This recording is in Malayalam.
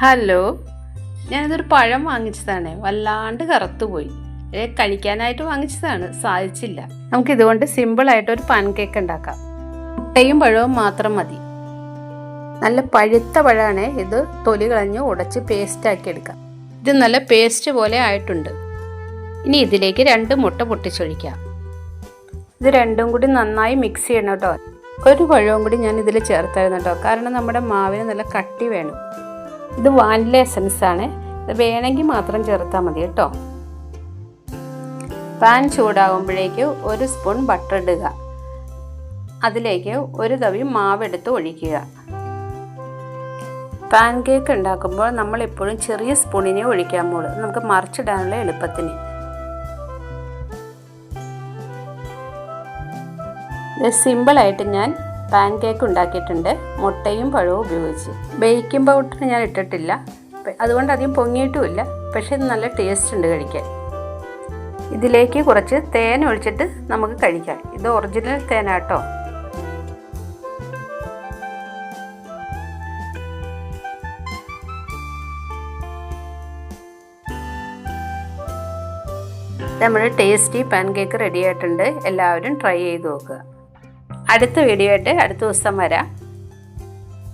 ഹലോ, ഞാനിതൊരു പഴം വാങ്ങിച്ചതാണ്. വല്ലാണ്ട് കറുത്തുപോയി. കഴിക്കാനായിട്ട് വാങ്ങിച്ചതാണ്, സാധിച്ചില്ല. നമുക്കിതുകൊണ്ട് സിമ്പിളായിട്ടൊരു പാൻ കേക്ക് ഉണ്ടാക്കാം. മുട്ടയും പഴവും മാത്രം മതി. നല്ല പഴുത്ത പഴമാണ് ഇത്. തൊലി കളഞ്ഞ് ഉടച്ച് പേസ്റ്റാക്കി എടുക്കാം. ഇത് നല്ല പേസ്റ്റ് പോലെ ആയിട്ടുണ്ട്. ഇനി ഇതിലേക്ക് 2 മുട്ട പൊട്ടിച്ചൊഴിക്കാം. ഇത് രണ്ടും കൂടി നന്നായി മിക്സ് ചെയ്യണം കേട്ടോ. ഒരു പഴവും കൂടി ഞാൻ ഇതിൽ ചേർത്തായിരുന്നു കേട്ടോ, കാരണം നമ്മുടെ മാവിന് നല്ല കട്ടി വേണം. ഇത് വാനില എസൻസ് ആണ്. ഇത് വേണമെങ്കിൽ മാത്രം ചേർത്താൽ മതി കേട്ടോ. പാൻ ചൂടാകുമ്പോഴേക്ക് 1 സ്പൂൺ ബട്ടർ ഇടുക. അതിലേക്ക് 1 തവി മാവെടുത്ത് ഒഴിക്കുക. പാൻ കേക്ക് ഉണ്ടാക്കുമ്പോൾ നമ്മൾ എപ്പോഴും ചെറിയ സ്പൂണിനെ ഒഴിക്കാമ്പോൾ നമുക്ക് മറിച്ചിടാനുള്ള എളുപ്പത്തിന്. ഇത് സിമ്പിളായിട്ട് ഞാൻ പാൻ കേക്ക് ഉണ്ടാക്കിയിട്ടുണ്ട്, മുട്ടയും പഴവും ഉപയോഗിച്ച്. ബേക്കിംഗ് പൗഡർ ഞാൻ ഇട്ടിട്ടില്ല, അതുകൊണ്ട് അധികം പൊങ്ങിയിട്ടുമില്ല. പക്ഷേ ഇത് നല്ല ടേസ്റ്റ് ഉണ്ട് കഴിക്കാൻ. ഇതിലേക്ക് കുറച്ച് തേൻ ഒഴിച്ചിട്ട് നമുക്ക് കഴിക്കാം. ഇത് ഒറിജിനൽ തേനാട്ടോ. നമ്മുടെ ടേസ്റ്റി പാൻ കേക്ക് റെഡി ആയിട്ടുണ്ട്. എല്ലാവരും ട്രൈ ചെയ്ത് നോക്കുക. അടുത്ത വീഡിയോ ആയിട്ട് അടുത്ത ദിവസം വരാം.